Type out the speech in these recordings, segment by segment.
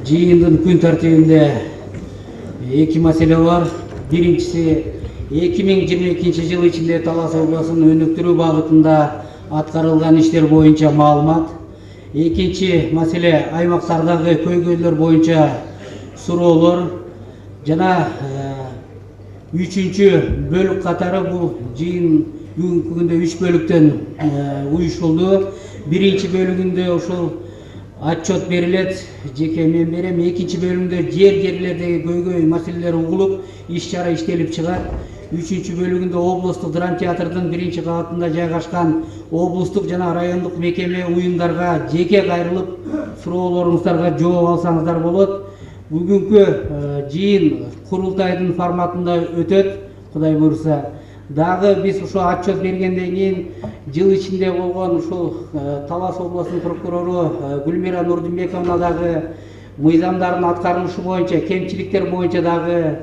Жыйындын күн тартибинде эки маселе бар. Биринчиси 2022 жыл ичинде Талас областын өнүктүрүү багытында аткарылган иштер боюнча маалымат. Экинчи маселе аймактардагы көйгөйлөр боюнча суроолор жана үчүнчү бөлүк катары бул жыйын бүгүнкү күндө 3 бөлүктөн уюшулду. Биринчи бөлүгүндө ушул отчет берилет, жеке мен берем. Экинчи бөлүмдө жерлердеги көйгөй маселелер угулуп, иш-чара иштелип чыгат. Үчүнчү бөлүгүндө облустук драма театрдын биринчи кабатында жайгашкан облустук жана райондук мекеме уюмдарга жеке кайрылып суроолоруңуздарга жооп алсаңыздар болот. Бүгүнкү жыйын курултайдын форматында өтөт, Кудай буйруса. Дагы биз ушул отчет бергенден кийин жыл ичинде болгон ушул Талас областынын прокурору Гүлмира Нурдинбековна дагы мыйзамдардын аткарылышы боюнча, кемчиликтер боюнча дагы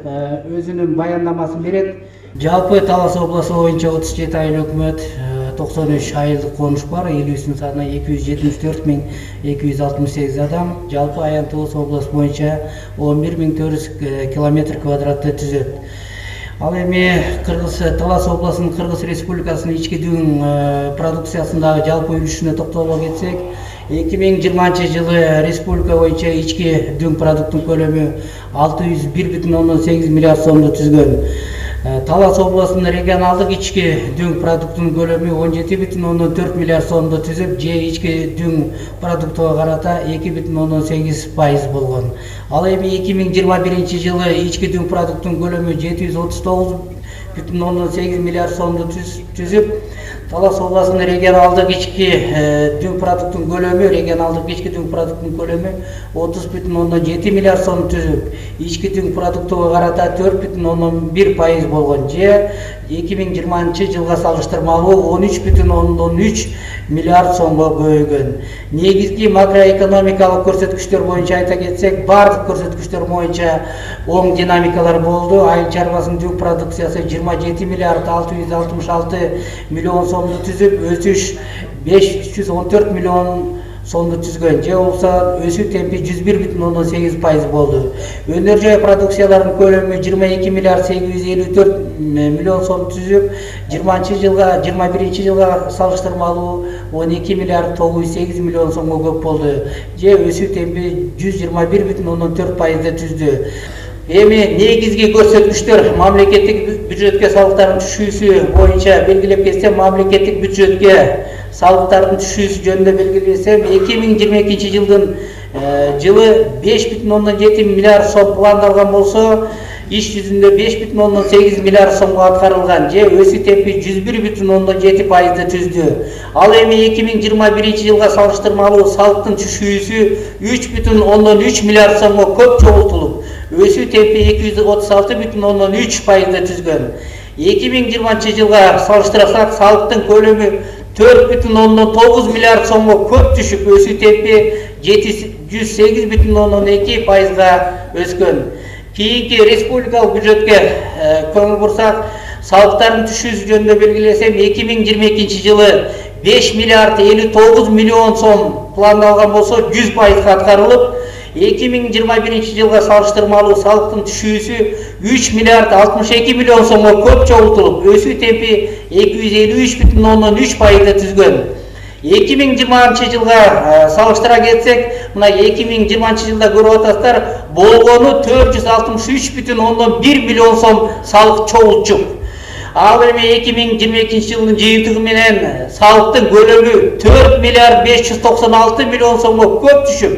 өзүнүн баяндамасын берет. Жалпы Талас областы боюнча 37 айыл өкмөт, 93 айылдык конуш бар, элүүсүнүн саны 274.268 адам. Жалпы Аянтыбыз область боюнча 11.400 километр квадратты түзөт. Ал эми Талас областынын Кыргыз Республикасынын ички дүң продукциясындагы жалпы үлүшүнө токтоло кетсек, 2020 жылы республика боюнча ички дүң продукттун көлөмү 601,8 миллиард сомду түзгөн. Талас областынын регионалдык ички дүң продукттун көлөмү 17,4 миллиард сомду түзүп, же ички дүң продуктуга карата 2,8% болгон. Ал эми 2021 жылы ички дүң продукттун көлөмү 739,8 миллиард сомду түзүп, Талас областынын регионалдык ички дүң продукттун көлөмү 30,7 миллиард сом түзүп, ички дүң продуктуга карата 4,1% болгон, же 2020 жылга салыштырмалуу 13,3 миллиард сомго көбөйгөн. Негизги макроэкономикалык көрсөткүчтөр боюнча айта кетсек, бардык көрсөткүчтөр боюнча оң динамикалар болду. Айыл чарбасынын дүң продукциясы 27 миллиард 666 миллион сомду түзүп, өсүш 514 миллион сомду түзгөн, же болсо өсүү темпи 101,8% болду. Өнөр жай продукцияларынын көлөмү 22 миллиард 854 миллион сом түзүп, 2021 жылга салыштырмалуу 12 миллиард 908 миллион сомго көп болду, же өсүү темпи 121,4% түздү. Эми негизги көрсөткүчтөр мамлекеттик бюджетке салыктардын түшүүсү боюнча белгилеп кетсем, мамлекеттик бюджетке салыктардын түшүүсү жөнүндө белгилесем, 2022 жылы 5,7 миллиард сом пландалган болсо, иш жүзүндө 5,8 миллиард сомго аткарылган, же өсүү темпи 101,7% түздү. Ал эми 2021 жылга салыштырмалуу салыктын түшүүсү 3,3 миллиард сомго көп чогултулуп, өсүү темпи 236,3% түзгөн. 2020 жылга салыштырсак, салыктын көлөмү 4,9 миллиард сомго көп түшүп, өсүү темпи 108,2%га өскөн. Кийинки республикалык бюджетке көңүл бурсак, салыктардын түшүүсү жөнүндө белгилесем, 2022 жылы 5 миллиард 59 миллион сом пландалган болсо, 100% аткарылып, 2021 жылга салыштырмалуу салыктын түшүүсү 3 миллиард 62 миллион сомго көп чогултулуп, өсүү темпи 253,3% түзгөн. 2020 жылга салыштыра кетсек, мына 2020 жылда көрүп атасыздар, болгону 463,1 миллион сом салык чогултчук. Ал эми 2022 жылдын жыйынтыгы менен салыктын көлөмү 4 миллиард 596 миллион сомго көп түшүп,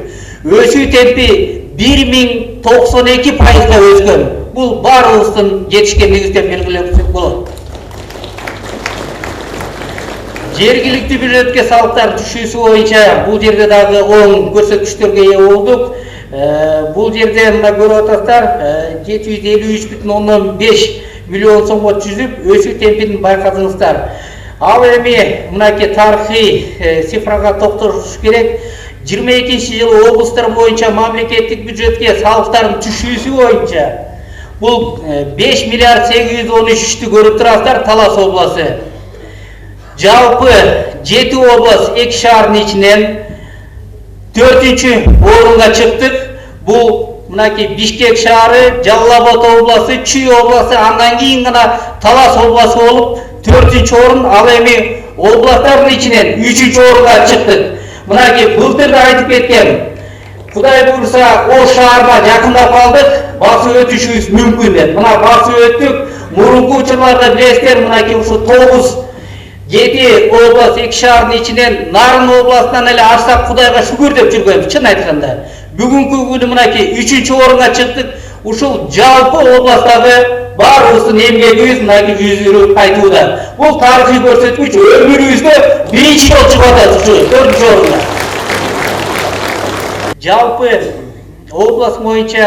өсүү темпи 1092%га өскөн. Бул баарыбыздын жетишкендигибизден белгилеп болот. Жергиликтүү бюджетке салыктардын түшүүсү боюнча бул жерде дагы оң көрсөткүчтөргө ээ болдук. Бул жерде мына көрүп атасыздар, 753,5 миллион сомго түзүп, өсүү темпин байкадыңыздар. Ал эми мынакей тарыхый цифрага токтолуш керек. 22 жылы облустар боюнча мамлекеттик бюджетке салыктардын түшүүсү боюнча бул 5 миллиард 813'tü көрүп турасыздар. Талас областы. Жалпы 7 область 2 шаардын ичинен 4-орунга чыктык. Бул мынакей Бишкек шаары, Жалал Абад областы, Чүй областы, андан кийин гана Талас областы болуп 4-чү орун, ал эми областтардын ичинен 3-чү орунга чыктык. Мынакей былтыр да айтып кеткем. Кудай буйрса, Ош шаарына жакындап калдык, басып өтүшүбүз мүмкүн деп. Мына басып өттүк. Мурунку учурларда билесиздер, мынакей ушу 9-7 област, 2 шаардын ичинен Нарын областынан эле ашсак Кудайга шүгүр деп жүргөнбүз, чын айтканда. Бүгүнкү күнү мынакей 3-чү орунга чыктык. Ушул жалпы областтагы баарыбыздын эмгегибиз мынакей жүзүрүп кайтууда. Бул тарыхый көрсөткүч, өмүрүбүздө биринчи жолу чыгып атат ушу 4-чү орунга. Жалпы область боюнча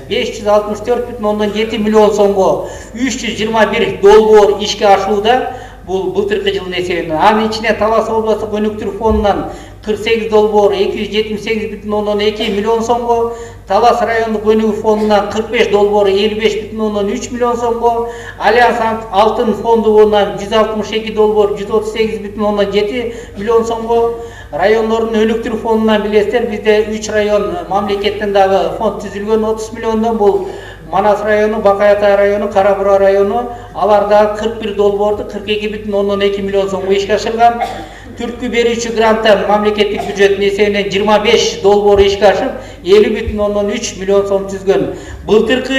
564,7 миллион сомго 321 долбоор ишке ашууда. Бул былтыркы жылдын эсебинен. Анын ичине Талас областык өнүктүрүү фондунан 48 долбоор 278,2 миллион сомго, Талас райондук өнүгүү фондунан 45 долбоор 55,3 миллион сомго, Альянс Алтын фондунан 162 долбоор 138,7 миллион сомго, райондордун өнүктүрүү фондунан билесиздер, бизде 3 район мамлекеттен дагы фонд түзүлгөн 30 миллиондон. Бул Манас району, Бакай Атай району, Кара Бура району, аларда 41 долбоорду 42,2 миллион сомго ишке ашырган. Түрткү берүүчү гранттан мамлекеттик бюджеттин эсебинен 25 долбоор ишке ашып, 50,3 миллион сом түзгөн. Былтыркы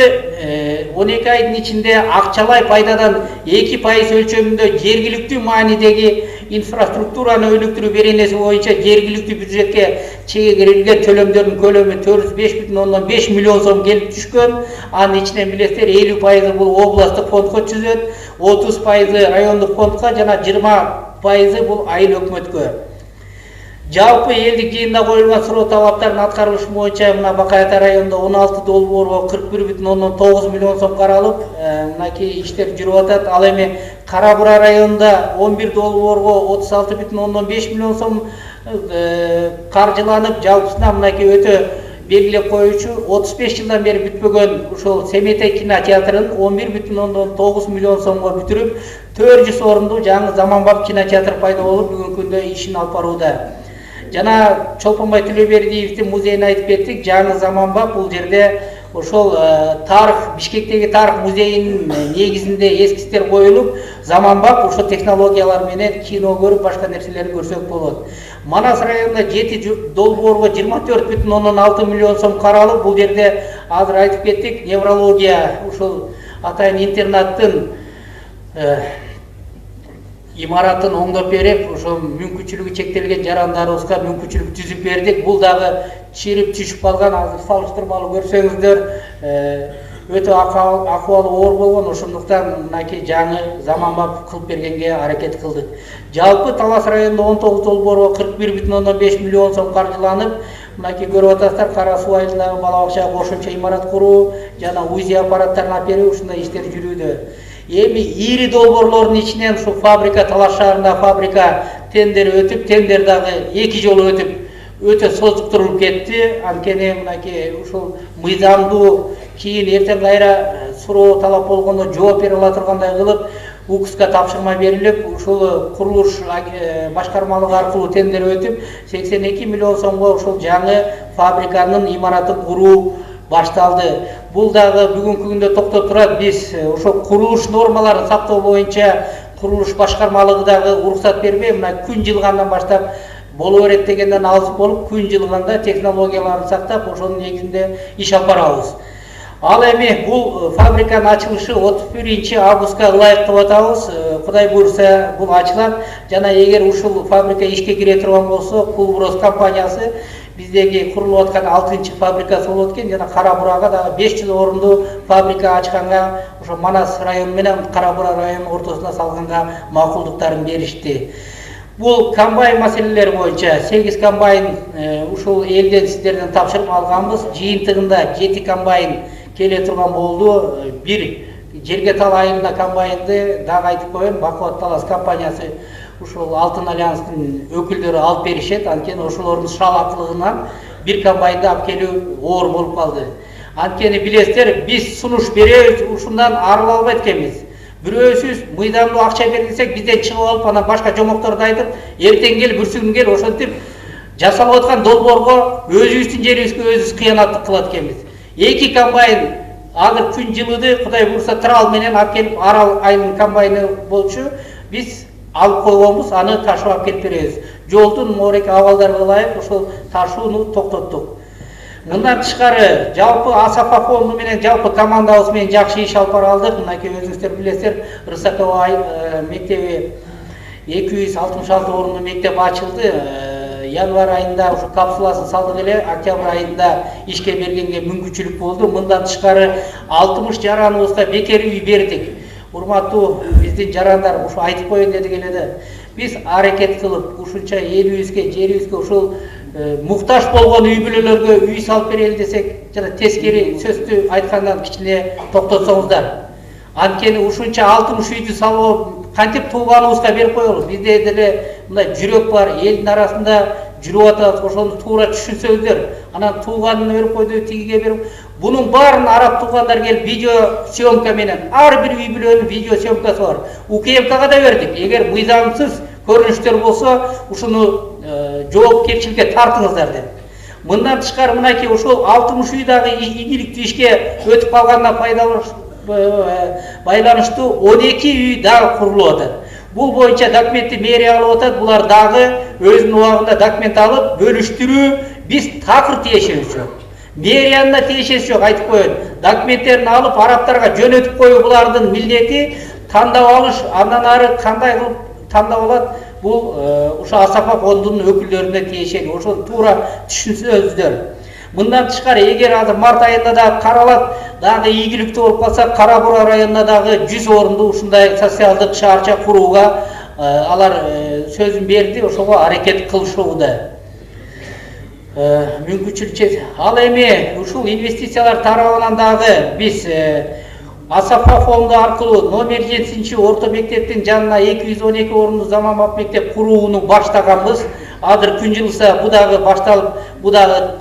12 айдын ичинде акчалай пайдадан 2% өлчөмүндө жергиликтүү маанидеги инфраструктураны өнүктүрүү беренеси боюнча жергиликтүү бюджетке чегерилген төлөмдөрдүн көлөмү 405,5 миллион сом келип түшкөн. Анын ичинен билесиздер 50% бул областтык фондко түзөт, 30% райондук фондко жана 20% бул айыл өкмөткө. Жалпы элдик жыйында коюлган суроо талаптарын аткарылышы боюнча мына Бакай Атай районунда 16 долбоорго 41,9 миллион сом каралып, мынакей иштер жүрүп атат. Ал эми Кара Бура районунда 11 долбоорго 36,5 миллион сом каржыланып, жалпысына мынакей өтө белгилеп коюучу 35 жылдан бери бүтпөгөн ушул Семетей кинотеатрын 11,9 миллион сомго бүтүрүп, 400 орунду жаңы заманбап кинотеатр пайда болуп, бүгүнкү күндө ишин алып барууда. Жана Чолпонбай Төлөбердиевдин музейин айтып кеттик. Жаңы заманбап бул жерде ошол тарых, Бишкектеги тарых музейинин негизинде эскизтер коюлуп, заманбап ошол технологиялар менен кино көрүп, башка нерселерди көрсөк болот. Манас районунда 7 долбоорго 24,6 миллион сом каралып, бул жерде азыр айтып кеттик, неврология, ушул атайын интернаттын имаратын оңдоп берип, ошол мүмкүнчүлүгү чектелген жарандарыбызга мүмкүнчүлүк түзүп бердик. Бул дагы чирип түшүп калган, азыр салыштырмалуу көрсөңүздөр, өтө акыбалы оор болгон. Ошондуктан мынакей жаңы заманбап кылып бергенге аракет кылдык. Жалпы Талас районунда 19 долбоорго 41,5 миллион сом каржыланып, мынакей көрүп атасыздар, Кара Суу айылындагы бала бакчага кошумча имарат куруу жана УЗИ аппараттарын алып берүү, ушундай иштер жүрүүдө. Эми ири долбоорлордун ичинен ушу фабрика, Талас шаарында фабрика тендер өтүп, тендер дагы 2 жолу өтүп, өтө создуктурулуп кетти. Анткени мынакей ушул мыйзамдуу кийин эртең кайра суроо талап болгондо жооп бере ала тургандай кылып, УКСка тапшырма берилип, ушул курулуш башкармалыгы аркылуу тендер өтүп, 82 миллион сомго ушул жаңы фабриканын имаратын куруу башталды. Бул дагы бүгүнкү күндө токтоп турат. Биз ошол курулуш нормаларын сактоо боюнча курулуш башкармалыгы дагы уруксат бербей, мына күн жылгандан баштап боло берет дегенден алыс болуп, күн жылганда технологияларын сактап, ошонун негизинде иш алып барабыз. Ал эми бул фабриканын ачылышы 31 августка ылайык деп атабыз. Кудай буйрса бул ачылат. Жана эгер ушул фабрика ишке кире турган болсо, Кулброс компаниясы биздеги курулуп аткан 6-чы фабрикасы болот экен. Жана Кара Бурага дагы 500 орунду фабрика ачканга, ошо Манас району менен Кара Бура районунун ортосуна салганга макулдуктарын беришти. Бул комбайн маселелери боюнча 8 комбайн ушул элден сиздерден тапшырып алганбыз. Жыйынтыгында 7 комбайн келе турган болду. Бир жерге тал айылына комбайнды дагы айтып коеюн, Бакубат Талас компаниясы ушул Алтын альянстын өкүлдөрү алып беришет. Анткени ошолордун шалаактылыгынан бир комбайнды алып келүү оор болуп калды. Анткени билесиздер, биз сунуш беребиз, ушундан арыла албайт экенбиз. Бирөөсүз мыйзамдуу акча берилсек, бизден чыгып алып, анан башка жомокторду айтып, эртең кел, бүрсүгүн кел, ошентип жасалып аткан долбоорго өзүбүздүн жерибизге өзүбүз кыянаттык кылат экенбиз. 2 комбайн азыр күн жылыды, Кудай буйруса трал менен алып келип, арал айынын комбайны болчу, биз алып койгонбуз, аны ташып алып келип беребиз. Жолдун морек абалдарга ылайык ошол ташууну токтоттук. Мындан тышкары жалпы АСАФА фонду менен жалпы командабыз менен жакшы иш алып бара алдык. Мынакей өзүңүздөр билесиздер, Рысакова мектеби 266 орунду мектеп ачылды. Январь айында ушу капсуласын салдык эле, октябрь айында ишке бергенге мүмкүнчүлүк болду. Мындан тышкары 60 жараныбызга бекер үй бердик. Урматтуу биздин жарандар, ушу айтып коеюн дедик эле да. Биз аракет кылып, ушунча элибизге, жерибизге ушул муктаж болгон үй бүлөлөргө үй салып берели десек, жана тескери сөздү айткандан кичине токтотсоңуздар. Анткени ушунча 60 үйдү салып кантип тууганыбызга берип коелу. Бизде деле мындай жүрөк бар, элдин арасында жүрүп атат, ошону туура түшүнсөңүздөр. Анан тууганын берип койду, тигиге берип. Bunun barın Arap tuğanlar gelip video syomka menen. Ar bir үй бүлөнүн video syomkası var. УКМК'га да бердик. Эгер мыйзамсыз көрүнүштөр болсо, ушуну жоопкерчиликке тартыңыздар деп. Мындан тышкары мынакей ошол 60 үйдагы ийгиликтүү ишке өтүп калганына байланыштуу 12 үй дагы курулуп атат. Бул боюнча документти мэрия алып атат. Булар дагы өзүнүн убагында документ алып, бөлүштүрүү, биз такыр тиешебиз жок. Мэриянын да тиешеси жок, айтып коеюн. Документтерин алып, арабтарга жөнөтүп коюу булардын милдети, тандап алыш, андан ары кандай кылып тандап алат, бул ушу АСАФА фондунун өкүлдөрүнө тиешелүү. Ошону туура түшүнсөңүздөр. Мындан тышкары эгер азыр март айында да каралат, дагы ийгиликтүү болуп калса, Кара Бура районуна дагы 100 орунду ушундай социалдык шаарча курууга алар сөзүн берди, ошого аракет кылышууда. Мүмкүнчүлүк. Ал эми ушул инвестициялар тарабынан дагы биз АСАФА фонду аркылуу номер 7 орто мектептин жанына 212 орунду заманбап мектеп курууну баштаганбыз. Азыр күн жылыса бу дагы башталып, бу дагы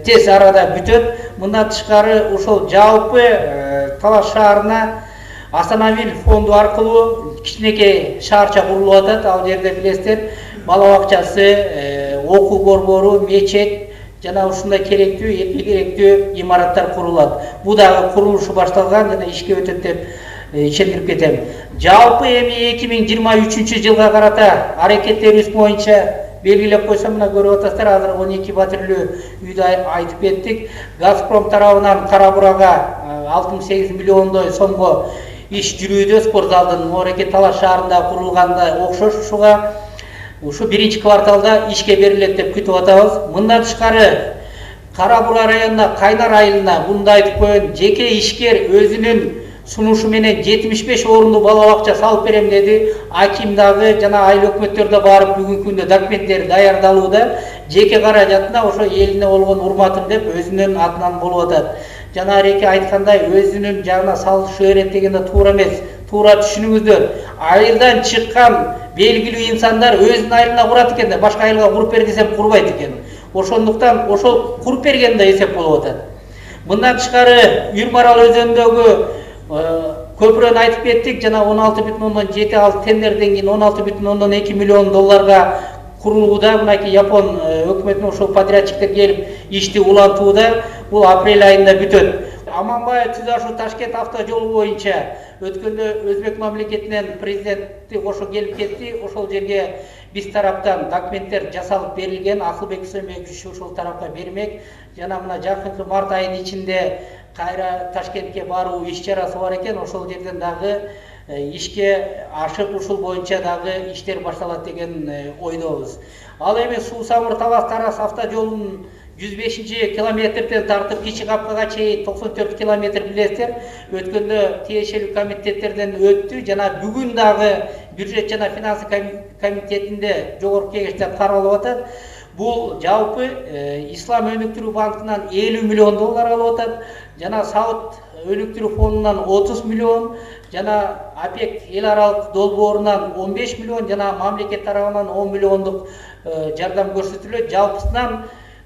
тез арада бүтөт. Мындан тышкары ошол жалпы Талаш шаарына Асанавил фонду аркылуу кичинекей шаарча курулуп атат. Ал жерде билесиздер, бала бакчасы, окуу борбору, мечет жана ушундай керектүү, керектүү имараттар курулат. Бу дагы курулушу башталган жана ишке өтөт деп ишендирип кетем. Жалпы эми 2023 жылга карата аракеттерибиз боюнча белгилеп койсом, мына көрүп атасыздар, азыр 12 батирлүү үйдү айтып кеттик. Газпром тарабынан Кара Бурага 68 миллиондой сомго иш жүрүүдө, спорт залдын мореке Талаш шаарында курулганда окшош ушуга ушу биринчи кварталда ишке берилет деп күтүп атабыз. Мындан тышкары Кара Бура районуна Кайнар айылына мындай айтып коеюн, жеке ишкер өзүнүн сунушу менен 75 орунду бала бакча салып берем деди. Аким дагы жана айыл өкмөттөр да барып бүгүнкү күндө документтер даярдалууда. Жеке каражатына ошо элине болгон урматым деп өзүнүн атынан болуп атат. Жана Реке айткандай, өзүнүн жагына салышы берет дегенде туура эмес. Туура түшүнүңүздөр. Айылдан чыккан белгилүү инсандар өзүнүн айылына курат экен да, башка айылга куруп бер десем курбайт экен. Ошондуктан ошол куруп бергенде эсеп болуп атат. Мындан тышкары Үрмарал өзөнүндөгү көпүрөнү айтып кеттик, жана 16,7 ал тендерден кийин 16,2 миллион долларга курулууда. Мынакей Япон өкмөтүнүн ошол подрядчиктер келип ишти улантууда. Бул апрель айында бүтөт. Аманбай Түзашу Ташкент автожолу боюнча өткөндө Өзбек мамлекетинен президенти ошо келип кетти. Ошол жерге биз тараптан документтер жасалып берилген. Акылбек Үсөнбекович ошол тарапка бермек. Жана мына жакынкы март айынын ичинде кайра Ташкентке баруу иш чарасы бар экен. Ошол жерден дагы ишке ашып ушул боюнча дагы иштер башталат деген ойдобуз. Ал эми Суу Самыр Талас Тарас автожолунун 105 километрден тартып Кичи Капкага чейин 94 километр билесиздер. Өткөндө тиешелүү комитеттерден өттү жана бүгүн дагы бюджет жана финансы комитетинде жогорку кеңеште каралып атат. Бул жалпы Ислам өнүктүрүү банкынан 50 миллион доллар алып атат. Жана Сауд өнүктүрүү фондунан 30 миллион, жана АПЕК эл аралык долбоорунан 15 миллион, жана мамлекет тарабынан 10 миллиондук жардам көрсөтүлөт. Жалпысынан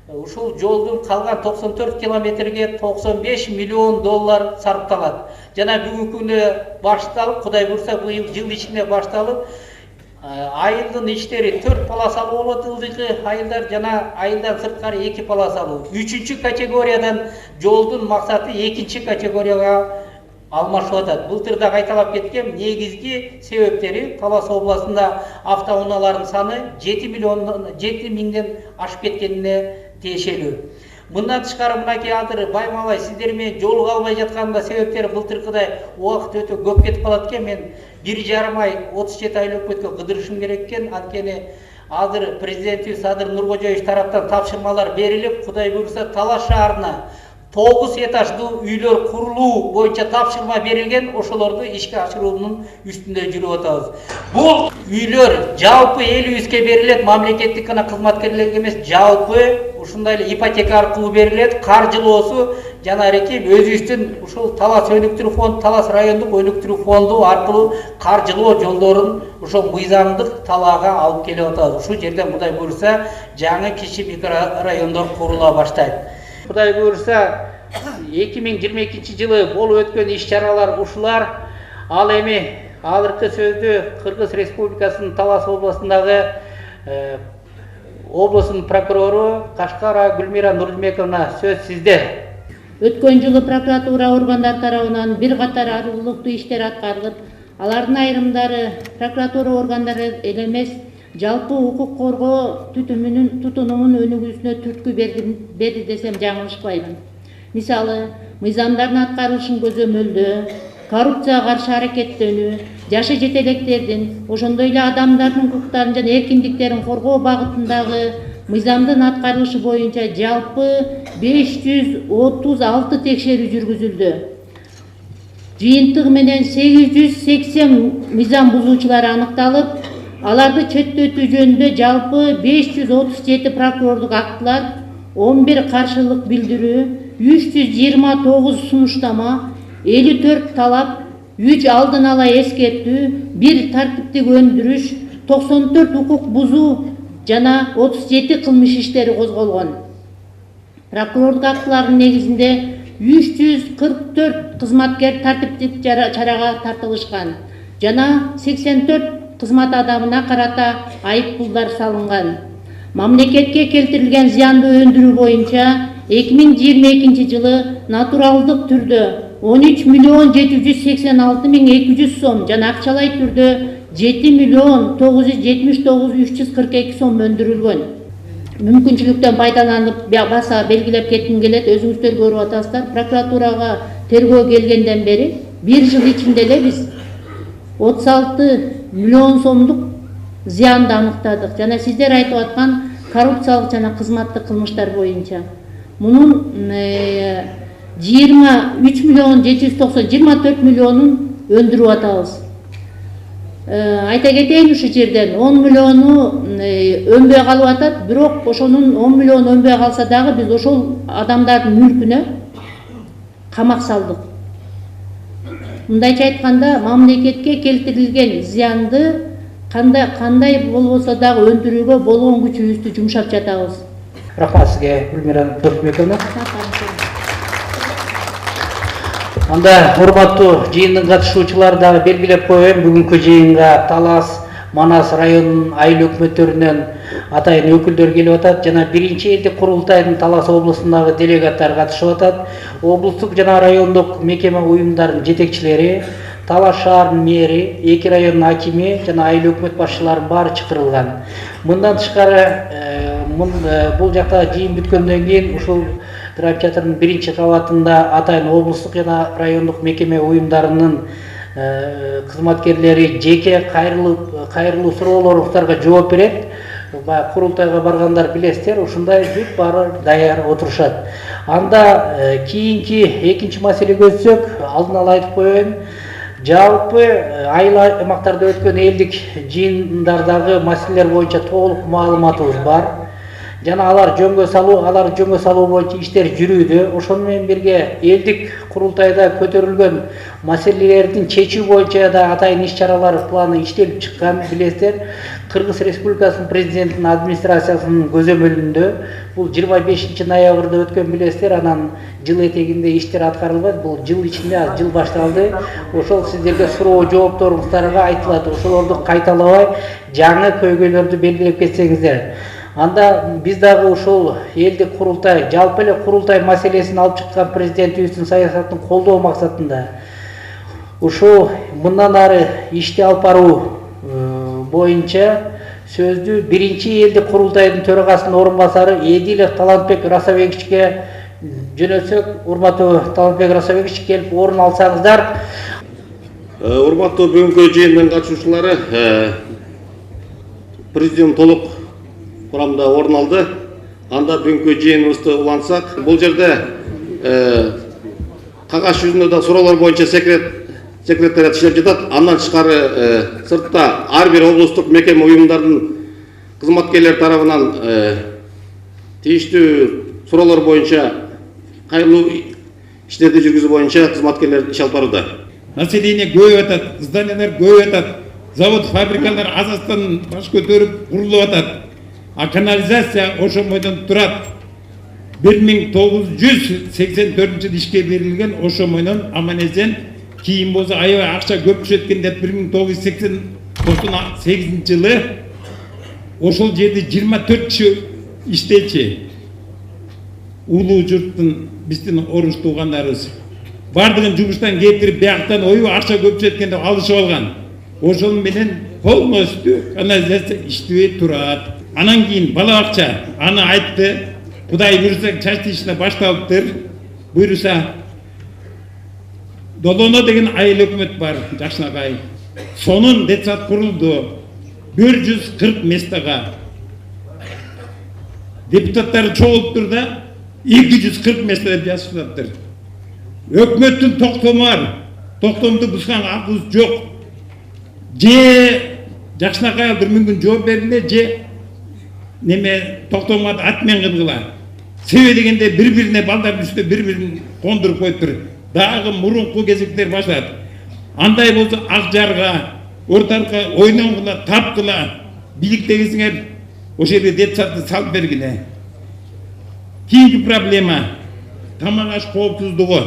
ушул жолдун калган 94 километрге 95 миллион доллар сарпталат. Жана бүгүнкү күндө башталып, Кудай буйруса быйыл жыл ичинде башталып, айылдын иштери 4 полосалуу болот, ылдыйкы айылдар жана айылдан сырткары 2 полосалуу. 3-чү категориядан жолдун максаты 2-чи категорияга алмашып атат. Былтыр да кайталап кеткем, негизги себептери Талас областында автоунаалардын саны 7 миңден ашып кеткенине тиешелүү. Мындан тышкары мынакей азыр байма-бай сиздер менен жолуга албай жатканында себептери былтыркыдай убакыт өтө көп кетип калат экен. Мен 1,5 ай 37 ай өкмөткө кыдырышым керек экен. Анткени азыр президентибиз Садыр Нуркожоевич тараптан тапшырмалар берилип, Кудай буйрса Талас шаарына 9 этаждуу үйлөр курулуу боюнча тапшырма берилген, ошолорду ишке ашыруунун үстүндө жүрүп атабыз. Бул үйлөр жалпы элибизге берилет, мамлекеттик гана кызматкерлерге эмес, жалпы ушундай эле ипотека аркылуу берилет. Каржылоосу жанагы өзүбүздүн ушул Талас өнүктүрүү фонду, Талас райондук өнүктүрүү фонду аркылуу каржылоо жолдорун ошол мыйзамдык талаага алып келип атабыз. Ушул жерден Кудай буйрса жаңы кичи микрорайондор курула баштайт. Кудай буйрса 2022 жылы болуп өткөн иш-чаралар ушулар. Ал эми азыркы сөздү Кыргыз Республикасынын Талас областындагы областын прокурору Кашкара Гүлмира Нурдмековна, сөз сизде. Өткөн жылы прокуратура органдары тарабынан бир катар арыздуулуктуу иштер аткарылып, алардын айрымдары прокуратура органдары эле эмес, жалпы укук коргоо тутумунун өнүгүүсүнө түрткү берди десем жаңылышпаймын. Мисалы, мыйзамдардын аткарылышын көзөмөлдөө, коррупцияга каршы аракеттенүү, жашы жетелектердин, ошондой эле адамдардын укуктарын жана эркиндиктерин коргоо багытындагы мыйзамдын аткарылышы боюнча жалпы 536 текшерүү жүргүзүлдү. Жыйынтыгы менен 880 мыйзам бузуучулар аныкталып, аларды четтетүү жөнүндө жалпы 537 прокурорлук актылар, 11 каршылык билдирүү, 329 сунуштама, 54 талап, 3 алдын ала эскертүү, 1 тартиптик өндүрүш, 94 укук бузуу жана 37 кылмыш иштери козголгон. Прокурорлук актылардын негизинде 344 кызматкер тартиптик чарага тартылышкан жана 84 кызмат адамына карата айыппулдар салынган. Мамлекетке келтирилген зыянды өндүрүү боюнча 2022 жылы натуралдык түрдө 13 миллион 786 миң 200 сом жана акчалай түрдө 7 миллион 979 342 сом өндүрүлгөн. Мүмкүнчүлүктөн пайдаланып баса белгилеп кетким келет, өзүңүздөр көрүп атасыздар. Прокуратурага тергөө келгенден бери 1 жыл ичинде эле биз 36 миллион сомдук зыянды аныктадык. Жана сиздер айтып аткан коррупциялык жана кызматтык кылмыштар боюнча мунун 23 миллион 790 24 миллионун өндүрүп атабыз. Айта кетейин, ушу жерден 10 миллиону өнбөй калып атат, бирок ошонун 10 миллион өнбөй калса дагы биз ошол адамдардын мүлкүнө камак салдык. Мындайча айтканда, мамлекетке келтирилген зыянды кандай болбосо дагы өндүрүүгө болгон күчүбүздү жумшап жатабыз. Рахмат сизге, Гүлмира Нурдмековна. Анда урматтуу жыйындын катышуучулары дагы белгилеп коеюн, бүгүнкү жыйынга Талас, Манас районунун айыл өкмөттөрүнөн атайын өкүлдөр келип атат жана биринчи элдик курултайдын Талас областындагы делегаттар катышып атат. Облустук жана райондук мекеме уюмдардын жетекчилери, Талас шаарынын мэри, 2 райондун акими жана айыл өкмөт башчылары баары чакырылган. Мындан тышкары бул жакта жыйын бүткөндөн кийин ушул драмтеатрдын биринчи кабатында атайын облустук жана райондук мекеме уюмдарынын кызматкерлери жеке кайрылуу суроолоруңуздарга жооп берет. Курултайга баргандар билесиздер, ушундай бүт баары даяр отурушат. Анда кийинки экинчи маселеге өтсөк, алдын ала айтып коеюн. Жалпы айыл аймактарда өткөн элдик жыйындардагы маселелер боюнча толук маалыматыбыз бар. жана алар жөнгө салуу боюнча иштер жүрүүдө. Ошону менен бирге элдик курултайда көтөрүлгөн маселелердин чечүү боюнча да атайын иш-чаралар планы иштелип чыккан, билесиздер. Кыргыз Республикасынын президентинин администрациясынын көзөмөлүндө бул 25 ноябрда өткөн, билесиздер. Анан жыл этегинде иштер аткарылбайт. Бул жыл ичинде жыл башталды. Ошол сиздерге суроо жоопторуңуздарга айтылат. Ошолорду кайталабай жаңы көйгөйлөрдү белгилеп кетсеңиздер. Анда биз дагы ушул элдик курултай, жалпы эле курултай маселесин алып чыккан президентибиздин саясатын колдоо максатында ушул мындан ары ишти алып баруу боюнча сөздү биринчи элдик курултайдын төрагасынын орун басары Эдилов Талантбек Расабековичке жөнөтсөк. Урматтуу Талантбек Расабекович, келип орун алсаңыздар. Урматтуу бүгүнкү жыйындын катышуучулары, президент толук курамда орун алды. Анда бүгүнкү жыйыныбызды улантсак, бул жерде кагаз жүзүндө да суроолор боюнча секретариат иштеп жатат. Андан тышкары сыртта ар бир облустук мекеме уюмдардын кызматкерлери тарабынан тийиштүү суроолор боюнча кайрылуу иштерди жүргүзүү боюнча кызматкерлер иш алып барууда. Население көбөйүп атат, зданиялар көбөйүп атат, завод, фабрикалар азастан баш көтөрүп курулуп атат. А канализация ошол бойдон турат. 1984 ишке берилген ошол бойдон аман-эсен. Кийин болсо аябай акча көп түшөт экен деп 1998 жылы ошол жерде 24 киши иштечи. Улуу журттун биздин оруч туугандарыбыз бардыгын жумуштан кетирип бияктан ойбу акча көп түшөт экен деп алышып алган. Ошол менен полностью канализация иштебей турат. Анан кийин бала бакча аны айтты. Кудай буйрса частично башталыптыр. Буйрса Долоно деген айыл өкмөт бар, Жакшынакай. Сонун детсад курулду. 140 местага. Депутаттар чогулуптур да 240 места деп жазып жатыптыр. Өкмөттүн токтому бар. Токтомду бузган акыбыз жок. Же Жакшынакай бир мүмкүн жооп бергиле, же неме токтомго атмен кылгыла. Себеби дегенде бири-бирине балдардын үстүнө бири-бирин кондуруп коюптур. Дагы мурунку кезектер башталат. Андай болсо ак жарга, орталыкка ойнонгула, тапкыла, бийликтегисиңер ошол жерде детсадты салып бергиле. Кийинки проблема тамак аш коопсуздугу.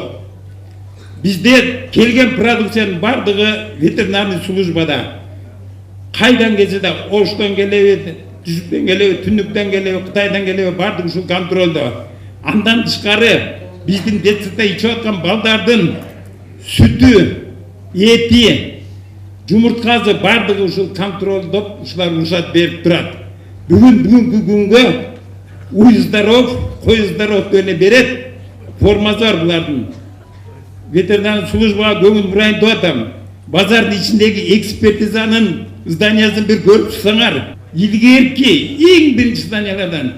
Бизде келген продукциянын бардыгы ветеринарный службада. Кайдан келсе да, Оштон келеби, Түзүктөн келеби, Түндүктөн келеби, Кытайдан келеби, бардыгы ушул контролдо. Андан тышкары биздин детсадта ичип аткан балдардын сүтү, эти, жумурткасы бардыгы ушул контролдоп, ушулар уруксат берип турат. Бүгүнкү күнгө уй здоров, кой здоров деле берет. Формасы бар булардын. Ветеринарный службага көңүл бурайын деп атам. Базардын ичиндеги экспертизанын зданиясын бир көрүп чыксаңар, илгерки эң биринчи зданиялардан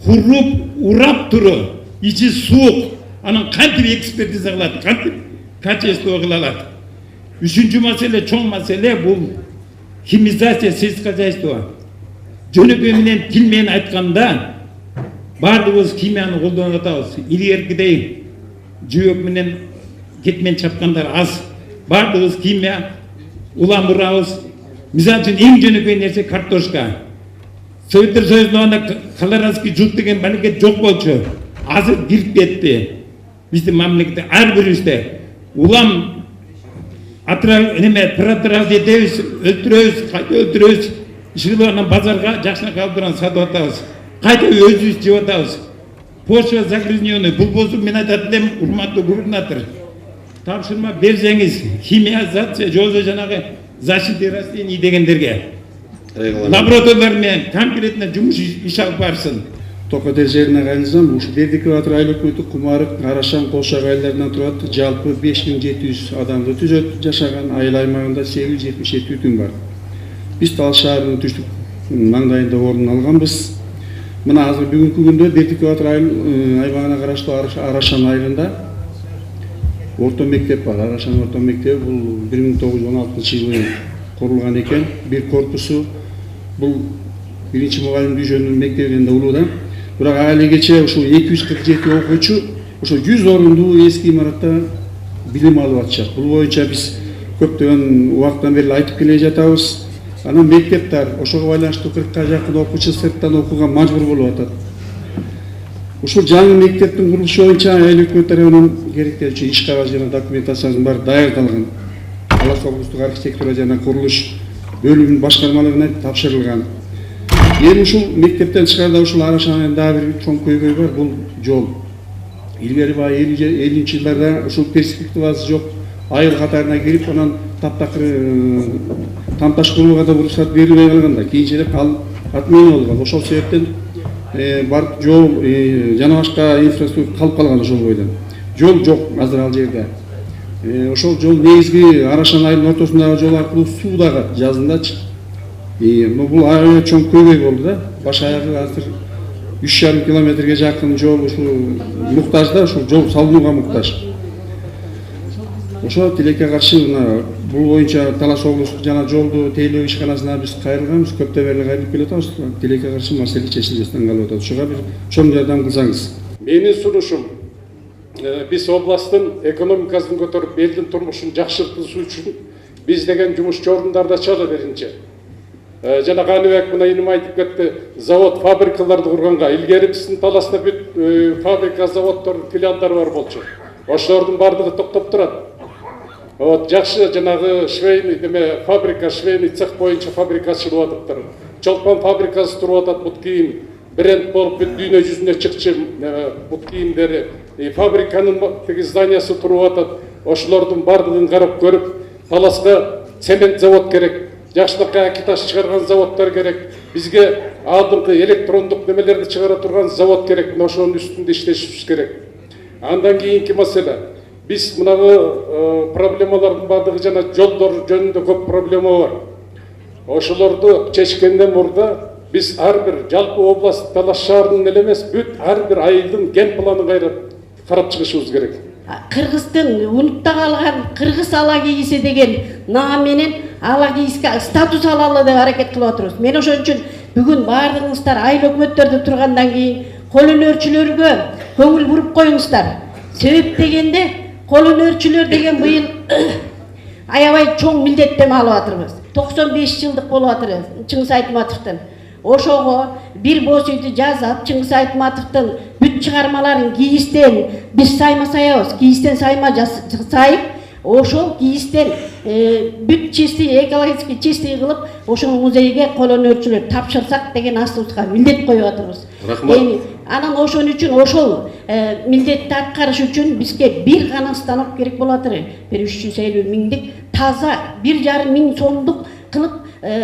куруп, урап туру, ичи суук, анан кантип экспертиза кылат, кантип качество кыла алат. Үчүнчү маселе, чоң маселе бул химизация сельского хозяйства. Жөнөкөй менен тил менен айтканда бардыгыбыз химияны колдонуп атабыз. Илгеркидей жөөк менен кетмен чапкандар аз. Бардыгыбыз химия улам урабыз. Мисалы үчүн эң жөнөкөй нерсе картошка. Советтер Союзунда колорадский жут деген мамлекет жок болчу. Азыр кирип кетти. Биздин мамлекетте ар бирибизде улам протрав этебиз, өлтүрөбүз, кайта өлтүрөбүз. Ишкилерден базарга Жакшынакай абдан сатып атабыз. Кайта өзүбүз жеп атабыз. Почва загрязненный. Бул болсо мен айтат элем, урматтуу губернатор, тапшырма берсеңиз, химиязация, жолдо жанагы защита растений дегендерге лабораториялар менен конкретно жумуш иш алып барсын. Токотер жерине кайрылсам, ушу Бердиков айыл өкмөтү Кумарык, Арашан, Колшак айылдарынан турат. Жалпы 5700 адамды түзөт. Жашаган айыл аймагында 877 түтүн бар. Биз Тал шаарынын түштүк маңдайында орун алганбыз. Мына азыр бүгүнкү күндө Бердиков аймагына караштуу Арашан айылында орто мектеп бар. Арашан орто мектеби бул 1916-жылы курулган экен. Бир корпусу бул биринчи мугалим дүйшөнүн мектебинен да улуу да. Бирок алегече ушул 247 окуучу ошо 100 орундуу эски имаратта билим алып атышат. Бул боюнча биз көптөгөн убакыттан бери айтып келе жатабыз. Анан мектептер ошого байланыштуу 40ка жакын окуучу сырттан окууга мажбур болуп атат. Ушул жаңы мектептин курулушу боюнча айыл өкмөт тарабынан керектелчү иш кагаз жана документациянын баары даярдалган. Талас облустук архитектура жана курулуш бөлүмүнүн башкармалыгына тапшырылган. Эми ушул мектептен тышкарыда ушул Арашанын дагы бир чоң көйгөй бар, бул жол. Илгери баягы 50-нчи жылдарда ушул перспективасы жок айыл катарына кирип, анан таптакыр тамташ курууга да уруксат берилбей калганда, кийинчерээк ал отмена болгон. Ошол себептен барып жол жана башка инфраструктура калып калган ошол бойдон. Жол жок азыр ал жерде. Ошол жол негизги Арашан айылынын ортосундагы жол аркылуу суу дагы жазындачы. Бул аябай чоң көйгөй болду да. Баш аягы азыр 3,5 километрге жакын жол ушул муктаж да, ушул жол салынууга муктаж. Ошо тилекке каршы бул боюнча Талас облустук жана жолду тейлөө ишканасына биз кайрылганбыз, көптөн бери кайрылып келе атабыз. Тилекке каршы маселе чечилбестен калып атат. Ошого бир чоң жардам кылсаңыз. Менин сунушум, биз областтын экономикасын көтөрүп, элдин турмушун жакшыртуу үчүн биз деген жумушчу орундарда ачалы беринче. Жана Каныбек мына иним айтып кетти, завод, фабрикаларды курганга, илгери биздин Таласта бүт фабрика, заводдор, филиалдар бар болчу. Ошолордун бардыгы токтоп турат. Жакшы жанагы швейный фабрика, швейный цех боюнча фабрика ачылып атыптыр. Чолпон фабрикасы туруп атат, бут кийим бренд болуп бүт дүйнө жүзүнө чыкчы бут кийимдери. Фабриканын тиги зданиясы туруп атат. Ошолордун бардыгын карап көрүп, Таласка цемент завод керек. Жакшылыкка акиташ чыгарган заводдор керек. Бизге алдыңкы электрондук немелерди чыгара турган завод керек. Ошонун үстүндө иштешибиз керек. Андан кийинки маселе. Биз мынагы проблемалардын бардыгы жана жолдор жөнүндө көп проблема бар. Ошолорду чечкенден мурда биз ар бир жалпы област Талас шаарынын эле эмес, бүт ар бир айылдын ген планын карап чыгышыбыз керек. Кыргыздын унутта калган кыргыз ала кийиси деген наам менен ала кийиске статус алалы деп аракет кылып атабыз. Мен ошон үчүн бүгүн баардыгыңыздар айыл өкмөттөрдө тургандан кийин кол өнөрчүлөргө көңүл буруп коюңуздар. Себеп дегенде кол өнөрчүлөр деген быйыл аябай чоң милдеттеме алып атырбыз. 95 жылдык болуп атыр Чыңгыз Айтматовдун. Ошого бир боз үйдү жазап, Чыңгыз Айтматовдун бүт чыгармаларын кийистен биз сайма саябыз, кийистен сайма сайып, ошол кийистен бүт чистый, экологический чистый кылып, ошол музейге кол өнөрчүлөр тапшырсак деген астыбызга милдет коюп атабыз. Рахмат. Анан ошон үчүн ошол милдетти аткарыш үчүн бизге бир гана станок керек болот. 350 миңдик таза 1,5 миң сомдук кылып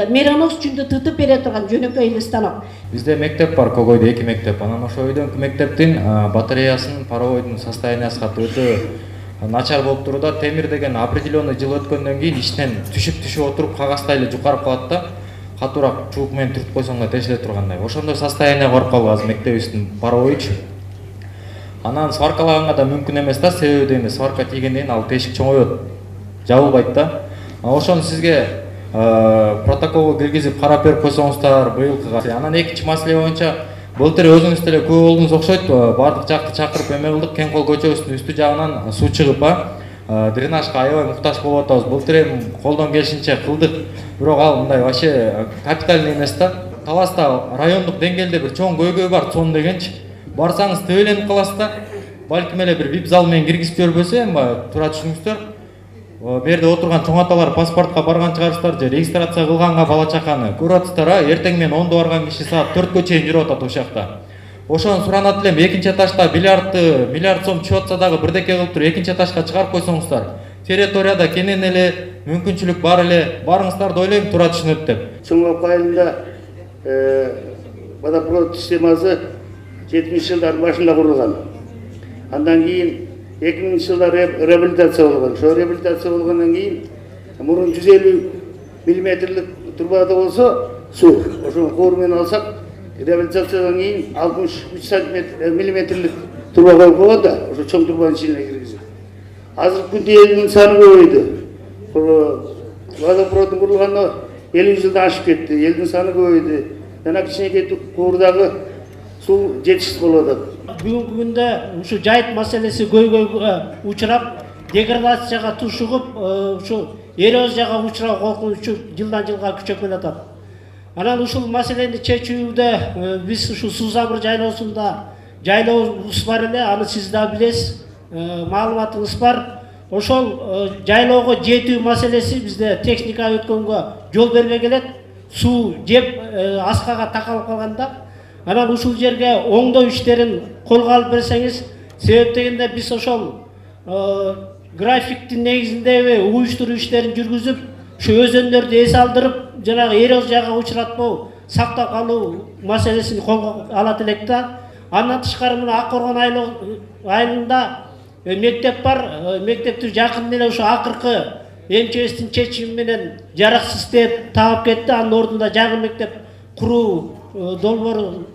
меранос үчүндө тытып бере турган жөнөкөй эле станок. Бизде мектеп бар, Когойдо 2 мектеп. Анан ошо өйдөнкү мектептин батареясынын паровойдун состояниясы өтө начар болуп туруда. Темир деген определенный жыл өткөндөн кийин иштен түшүп отуруп кагаздай эле жукарып калат да. Катуураак чуук менен түртүп койсоң да тешиле тургандай. Ошондой состояние барып калды азыр мектебибиздин паровойчу. Анан сваркалаганга да мүмкүн эмес да, себеби дегенде сварка тийгенден кийин ал тешик чоңойот, жабылбайт да. Ошону сизге протоколго киргизип карап берип койсоңуздар быйылкыга. Анан экинчи маселе боюнча былтыр өзүңүз деле күбө болдуңуз окшойт. Бардык жакты чакырып эме кылдык, Кеңкол көчөбүздүн үстү жагынан суу чыгып дренажга аябай муктаж болуп атабыз. Былтыр эми колдон келишинче кылдык, бирок ал мындай вообще капитальный эмес да. Таласта райондук деңгээлде бир чоң көйгөй бар, цон дегенчи. Барсаңыз төбөлөнүп каласыз да. Балким эле бир вип зал менен киргизип жибербөсө, эми туура түшүнүңүздөр. Бу жерде отурган чоң аталар паспортко барган чыгарсыздар же регистрация кылганга бала чаканы көрүп атасыздар, эртең менен 10-до барган киши саат 4кө чейин жүрүп атат ошол жакта. Ошону суранат элем, экинчи этажда миллиард сом чыгып атса дагы бирдеке кылып туруп экинчи этажга чыгарып койсоңуздар. Территорияда кенен эле мүмкүнчүлүк бар эле, барыңыздарды ойлойм, туура түшүнөт деп. Чоңоп айылында водопровод системасы 70 жылдардын башында курулган. Андан кийин 2000 жылдары реабилитация болгон. Ошо реабилитация болгондон кийин мурун 150 миллиметрлик трубада болсо суу, ошо кор менен алсак реабилитациядан кийин 63 миллиметрлик труба коюп койгон да, ошо чоң трубанын ичине киргизип. Азыркы күндө элдин саны көбөйдү. Водопроводдун курулганына 50 жылдан ашып кетти. Элдин саны көбөйдү. Жана кичинекей курдагы суу жетишсиз болуп атат. Бүгүнкү күндө ушу жайыт маселеси көйгөйгө учурап, деградацияга тушугуп, ушу эрозияга учуроо коркунучу жылдан жылга күчөп келатат. Анан ушул маселени чечүүдө биз ушу Суу Замыр жайлоосунда жайлообуз бар эле, аны сиз да билесиз, маалыматыңыз бар. Ошол жайлоого жетүү маселеси бизде техника өткөнгө жол бербей келет. Суу жеп аскага такалып калганда, анан ушул жерге оңдоо иштерин колго алып берсеңиз, себеп дегенде биз ошол графиктин негизинде уюштуруу иштерин жүргүзүп, ушу өзөндөрдү эс алдырып, жанагы эрозияга учуратпоо, сактап калуу маселесин колго алат элек да. Андан тышкары мына Ак Коргон айылында мектеп бар. Мектепти жакын эле ушу акыркы МЧСтин чечими менен жараксыз деп таап кетти. Анын ордунда жаңы мектеп куруу долбоору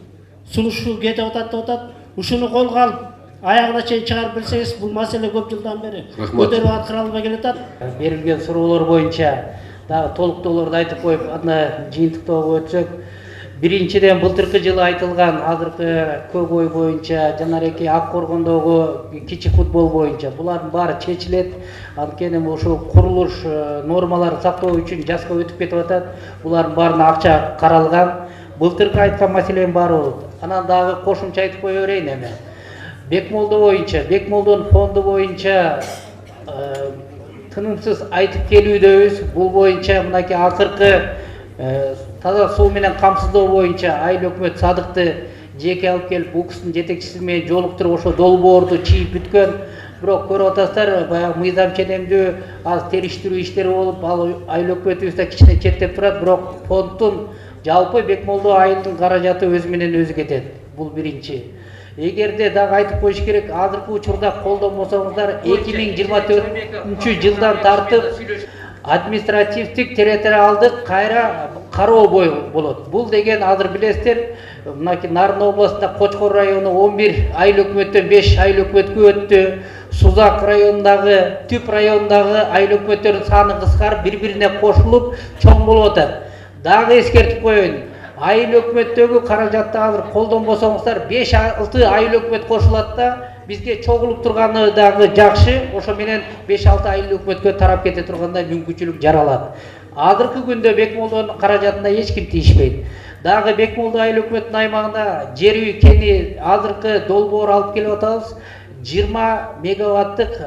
сунушу кетип атат деп атат. Ушуну колго алып аягына чейин чыгарып берсеңиз, бул маселе көп жылдан бери көтөрүп аткарылбай келатат. Берилген суроолор боюнча дагы толуктоолорду айтып коюп, аны жыйынтыктоого өтсөк, биринчиден былтыркы жылы айтылган азыркы Көкөй боюнча, жанареки Ак Коргондогу кичи футбол боюнча булардын баары чечилет. Анткени ушул курулуш нормаларын сактоо үчүн жаска өтүп кетип атат. Булардын баарына акча каралган. Былтыркы айткан маселенин баары болот. Анан дагы кошумча айтып кое берейин эми. Бекмолдо боюнча, Бекмолдонун фонду боюнча тынымсыз айтып келүүдөбүз. Бул боюнча мынакей акыркы таза суу менен камсыздоо боюнча айыл өкмөт Садыкты жеке алып келип, УКСтын жетекчиси менен жолуктуруп ошо долбоорду чийип бүткөн. Бирок көрүп атасыздар, баягы мыйзам ченемдүү аз териштирүү иштери болуп, ал айыл өкмөтүбүз да кичине четтеп турат, бирок фонддун жалпы Бекмолдо айылдын каражаты өзү менен өзү кетет. Бул биринчи. Эгерде дагы айтып коюш керек, азыркы учурда колдонбосоңуздар 2024 жылдан тартып административдик территориалдык кайра кароо болот. Бул деген азыр билесиздер, мынакей Нарын областында Кочкор району 11 айыл өкмөттөн 5 айыл өкмөткө өттү. Сузак районундагы, Түп районундагы айыл өкмөттөрдүн саны кыскарып, бири-бирине кошулуп чоң болуп атат. Дагы эскертип коеюн. Айыл өкмөттөгү каражатты азыр колдонбосоңуздар 5-6 айыл өкмөт кошулат да, бизге чогулуп турганы дагы жакшы. Ошо менен 5-6 айыл өкмөткө тарап кете тургандай мүмкүнчүлүк жаралат. Азыркы күндө Бекмолдонун каражатына эч ким тийишпейт. Дагы Бекмолдо айыл өкмөтүнүн аймагында жер үй кени азыркы долбоор алып келип атабыз. 20 мегаваттык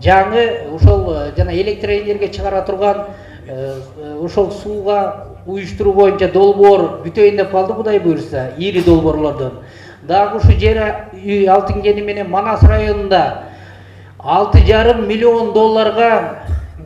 жаңы ошол жана электроэнергия чыгара турган ошол сууга уюштуруу боюнча долбоор бүтөйүн деп калды, Кудай буйрса, ири долбоорлордон. Дагы ушу жер үй Алтын кени менен Манас районунда 6,5 миллион долларга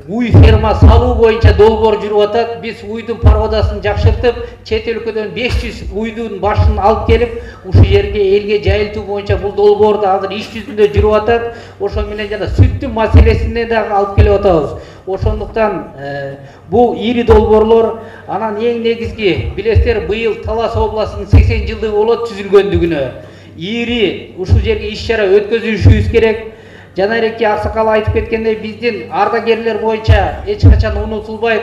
уй ферма салуу боюнча долбоор жүрүп атат. Биз уйдун проводасын жакшыртып, чет өлкөдөн 500 уйдун башын алып келип, ушу жерге элге жайылтуу боюнча бул долбоорду азыр иш жүзүндө жүрүп атат. Ошо менен жана сүттүн маселесине дагы алып келип атабыз. Ошондуктан бул ири долбоорлор, анан эң негизги билесиздер, быйыл Талас областынын 80 жылдыгы болот түзүлгөндүгүнө. Ири ушул жерге иш-чара өткөзүшүбүз керек. Жанареки Аксакал айтып кеткендей, биздин ардагерлер боюнча эч качан унутулбайт.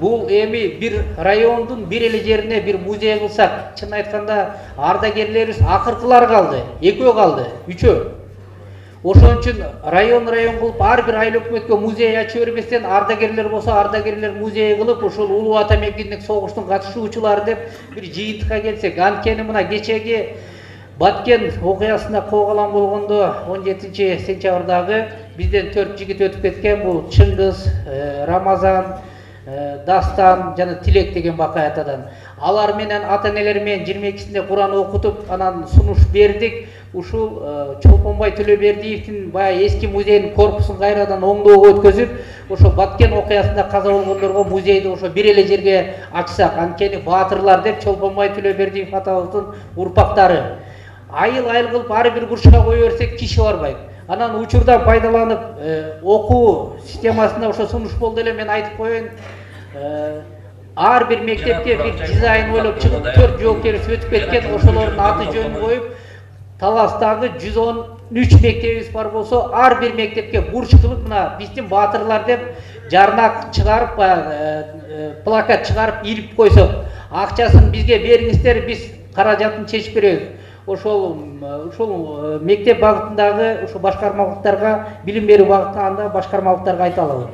Бул эми бир райондун бир эле жерине бир музей кылсак, чын айтканда ардагерлерибиз акыркылар калды, экөө калды, үчөө. Ошон үчүн район кылып, ар бир айыл өкмөткө музей ачып бербестен, ардагерлер болсо ардагерлер музей кылып, ушул Улуу Ата мекендик согуштун катышуучулары деп бир жыйынтыкка келсек. Анткени мына кечеги Баткен окуясында коогалан болгондо 17 сентябрдагы бизден 4 жигит өтүп кеткен. Бул Чыңгыз, Рамазан, Дастан жана Тилек деген бакай атадан. Алар менен ата-энелер менен 22-синде Куран окутуп, анан сунуш бердик. Ушул Чолпонбай Төлөбердиевдин баягы эски музейдин корпусун кайрадан оңдоого өткөзүп, ошо Баткен окуясында каза болгондорго музейди ошо бир эле жерге ачсак. Анткени баатырлар деп Чолпонбай Төлөбердиев атабыздын урпактары. Айыл кылып ар бир бурчка кое берсек киши барбайт. Анан учурдан пайдаланып окуу системасында ошо сунуш болду эле. Мен айтып коеюн, ар бир мектепке бир дизайн ойлоп чыгып 4 жоокерибиз өтүп кеткен. Ошолордун аты жөнүн коюп, Таластагы 113 мектебибиз бар болсо, ар бир мектепке бурч кылып, мына биздин баатырлар деп жарнак чыгарып, плакат чыгарып илип койсок, акчасын бизге бериңиздер, биз каражатын чечип беребиз. ошол мектеп багытындагы ошо башкармалыктарга, билим берүү багытында башкармалыктарга айта алабыз.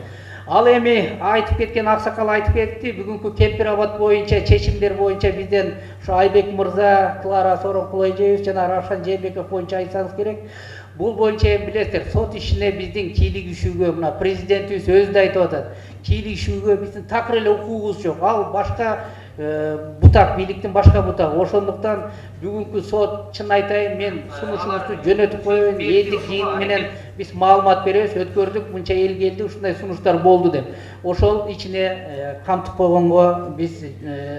Ал эми айтып кеткен аксакал айтып кетти, бүгүнкү Кемпир Абад боюнча чечимдер боюнча бизден ошо Айбек мырза, Клара Сооронкулайжиев жана Равшан Жээнбеков боюнча айтсаңыз керек. Бул боюнча эми билесиздер, сот ишине биздин кийлигишүүгө, мына президентибиз өзү да айтып атат, кийлигишүүгө биздин такыр эле укугубуз жок. Ал башка бутак, бийликтин башка бутагы. Ошондуктан бүгүнкү сот, чын айтайын, мен сунушуңузду жөнөтүп коеюн, элдик жыйын менен биз маалымат беребиз, өткөрдүк, мынча эл келди, ушундай сунуштар болду деп. Ошол ичине камтып койгонго биз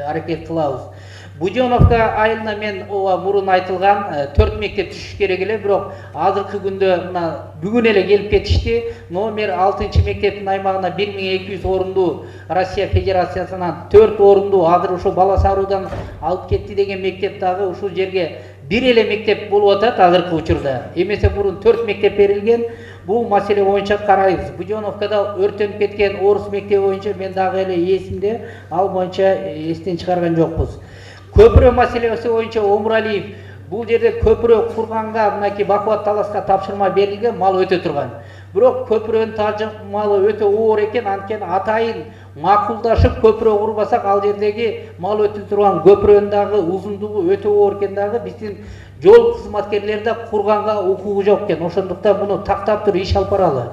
аракет кылабыз. Буденовка айылына мен мурун айтылган 4 мектеп түшүш керек эле, бирок азыркы күндө мына бүгүн эле келип кетишти. Номер 6 мектептин аймагына 1200 орунду Россия Федерациясынан 4 орунду азыр ошо бала саруудан алып кетти деген мектеп дагы ушул жерге бир эле мектеп болуп атат азыркы учурда. Эмесе мурун 4 мектеп берилген. Бул маселе боюнча карайбыз. Буденовкада өртөнүп кеткен орус мектеби боюнча мен дагы эле эсимде, ал боюнча эстен чыгарган жокпуз. Көпүрө маселеси боюнча Омуралиев бул жерде көпүрө курганга мынакей Бакубат Таласка тапшырма берилген, мал өтө турган. Бирок көпүрөнүн тажымалы өтө оор экен, анткени атайын макулдашып көпүрө курбасак ал жердеги мал өтө турган көпүрөнүн дагы узундугу өтө оор экен дагы биздин жол кызматкерлери да курганга укугу жок экен. Ошондуктан муну тактап туруп иш алып баралы.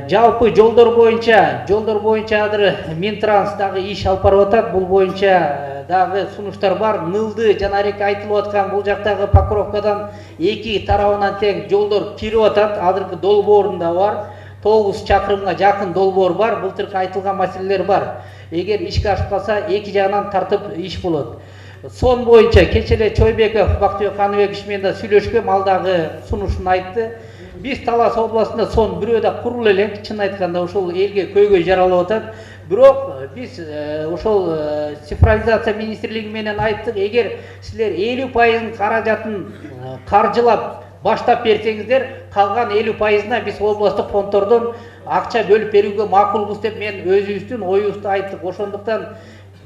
Жалпы жолдор боюнча азыр Минтранс дагы иш алып барып атат. Бул боюнча дагы сунуштар бар. Нылды жанареке айтылып аткан бул жактагы Покровкадан эки тарабынан тең жолдор кирип атат. Азыркы долбоорунда бар. 9 чакырымга жакын долбоор бар. Былтыркы айтылган маселелер бар. Эгер ишке ашып калса эки жагынан тартып иш болот. Сон боюнча кечээ эле Чойбеков Бактыбек Каныбекович менен да сүйлөшкөм, ал дагы сунушун айтты. Биз Талас областында сон бирөө да курул элек, чын айтканда ошол элге көйгөй жаралып атат. Бирок биз ошол цифровизация министрлиги менен айттык, эгер силер 50% каражатын каржылап баштап берсеңиздер, калган 50%-на биз областтык фонддордон акча бөлүп берүүгө макулбуз деп мен өзүбүздүн оюбузду айттык. Ошондуктан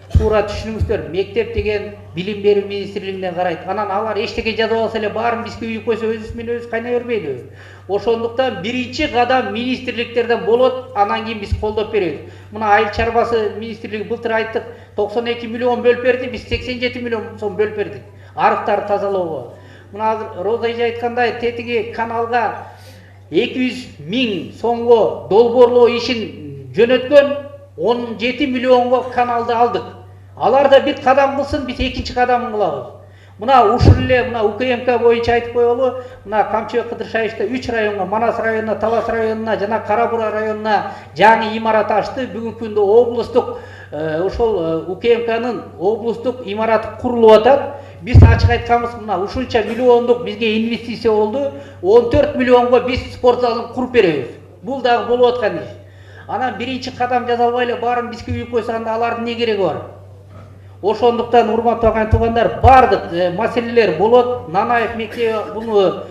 туура түшүнүңүздөр, мектеп деген билим берүү министрлигине карайт. Анан алар эчтеке жазып алса эле баарын бизге үйүп койсо өзүбүз менен өзүбүз кайнай бербейлиби? Ошондуктан биринчи кадам министрликтерден болот, анан кийин биз колдоп беребиз. Мына айыл чарбасы министрлиги былтыр айттык, 92 миллион бөлүп берди, биз 87 миллион сом бөлүп бердик арыктарды тазалоого. Мына азыр Роза эже айткандай, тетиги каналга 200 миң сомго долбоорлоо ишин жөнөткөн, 17 миллионго каналды алдык. Алар да бир кадам кылсын, биз экинчи кадамын кылабыз. Мына ушул эле мына УКМК боюнча айтып коелу, мына Камчыбек Кыдыршаевичте 3 районго, Манас районуна, Талас районуна жана Кара-Бура районуна жаңы имарат ачты. Бүгүнкү күндө облустук ошол УКМКнын облустук имараты курулуп атат. Биз ачык айтканбыз, мына ушунча миллиондук бизге инвестиция болду. 14 миллионго биз спорт залын куруп беребиз. Бул дагы болуп аткан иш. Анан биринчи кадам жазалбай эле баарын бизге үйүп койсо анда алардын не кереги бар? Ошондуктан урматтуу агай туугандар, бардык маселелер болот. Нанаев мектеби буну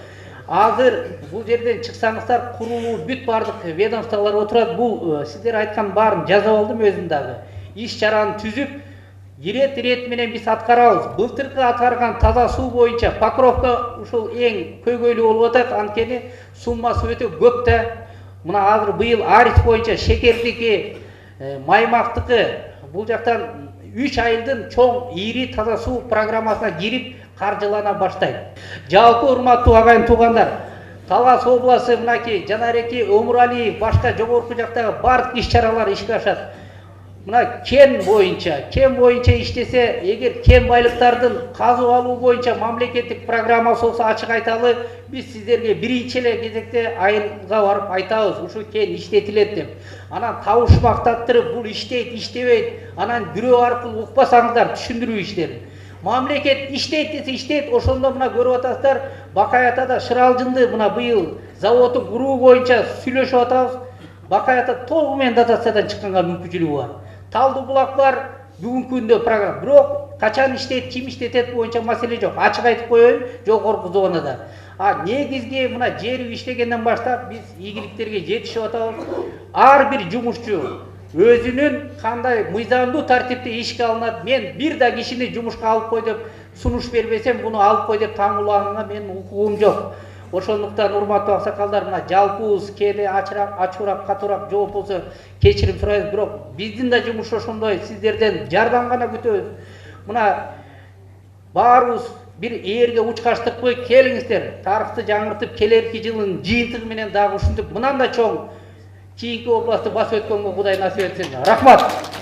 азыр бул жерден чыксаңыздар курулуу бүт бардык ведомстволор отурат. Бул сиздер айткан баарын жазып алдым өзүм дагы. Иш чараны түзүп, ирет менен биз аткарабыз. Былтыркы аткарган таза суу боюнча Покровка ушул эң көйгөйлүү болуп атат, анткени суммасы өтө көп да. Мына азыр быйыл Арис боюнча шекердики, Маймактыкы бул жактан 3 айылдын чоң ири таза суу программасына кирип каржылана баштайт. Жалпы урматтуу агайын туугандар, Талас областы мынакей жанареки Омуралиев башка жогорку жактагы бардык иш-чаралар ишке ашат. Мына кен боюнча иштесе, эгер кен байлыктардын казып алуу боюнча мамлекеттик программасы болсо ачык айталы, биз сиздерге биринчи эле кезекте айылга барып айтабыз, ушу кен иштетилет деп. Анан табышмактаттырып бул иштейт, иштебейт, анан бирөө аркылуу укпасаңыздар түшүндүрүү иштерин. Мамлекет иштейт десе иштейт, ошондо мына көрүп атасыздар, Бакай Атада Шыралжынды мына быйыл заводду куруу боюнча сүйлөшүп атабыз. Бакай Ата толугу менен дотациядан чыкканга мүмкүнчүлүгү бар. Талды булак бар, бүгүнкү күндө программа. Бирок качан иштейт, ким иштетет боюнча маселе жок. Ачык айтып коеюн, жогорку зонада. Негизги мына жер иштегенден баштап биз ийгиликтерге жетишип атабыз. Ар бир жумушчу өзүнүн кандай мыйзамдуу тартипте ишке алынат. Мен бир да кишини жумушка алып кой деп сунуш бербесем буну алып кой деп таңуулаганга менин укугум жок. Ошондуктан урматтуу аксакалдар, мына жалпыбыз кээде ачуураак катуураак жооп болсо кечирим сурайбыз, бирок биздин да жумуш ошондой, сиздерден жардам гана күтөбүз. Мына баарыбыз бир ээрге учкачтыкпы, келиңиздер, тарыхты жаңыртып, келерки жылдын жыйынтыгы менен дагы ушинтип мындан да чоң кийинки областты басып өткөнгө Кудай насип этсин. Рахмат.